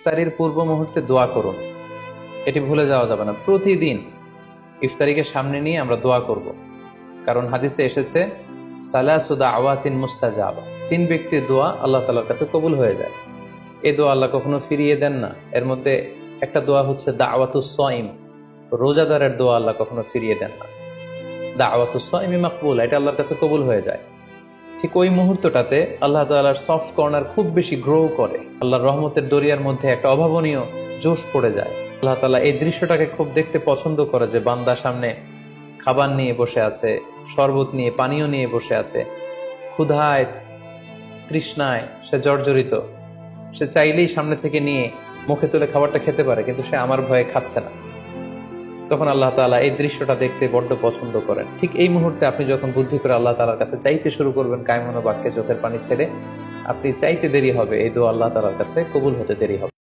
ইফতারির পূর্ব মুহূর্তে দোয়া করুন, এটি ভুলে যাওয়া যাবে না। প্রতিদিন ইফতারিকে সামনে নিয়ে আমরা দোয়া করব, কারণ হাদিসে এসেছে সালাসু দাওয়াতিন মুস্তাজাবা, 3 ব্যক্তির দোয়া আল্লাহ তাআলার কাছে কবুল হয়ে যায়। এই দোয়া আল্লাহ কখনো ফিরিয়ে দেন না। এর মধ্যে একটা দোয়া হচ্ছে দাওয়াতুস সাইম, রোজাদারের দোয়া আল্লাহ কখনো ফিরিয়ে দেন না। দাওয়াতুস সাইমি মাকবুল, এটা আল্লাহর কাছে কবুল হয়ে যায়। ঠিক ওই মুহূর্তটাতে আল্লাহ তাআলার সফট কর্নার খুব বেশি গ্রো করে, আল্লাহর রহমতের দরিয়ার মধ্যে একটা অভাবনীয় জোশ পড়ে যায়। আল্লাহ তাআলা এই দৃশ্যটাকে খুব দেখতে পছন্দ করে যে বান্দা সামনে খাবার নিয়ে বসে আছে, শরবত নিয়ে, পানীয় নিয়ে বসে আছে, ক্ষুধায় তৃষ্ণায় সে জর্জরিত, সে চাইলেই সামনে থেকে নিয়ে মুখে তুলে খাবারটা খেতে পারে, কিন্তু সে আমার ভয়ে খাচ্ছে না। তখন আল্লাহ তাআলা এই দৃশ্যটা দেখতে বড্ড পছন্দ করেন। ঠিক এই মুহূর্তে আপনি যখন বুদ্ধি করে আল্লাহ তাআলার কাছে চাইতে শুরু করবেন, কায়মনো বাক্যে চোখের পানি ছেড়ে, আপনি চাইতে দেরি হবে, এই দোয়া আল্লাহ তাআলার কাছে কবুল হতে দেরি হবে।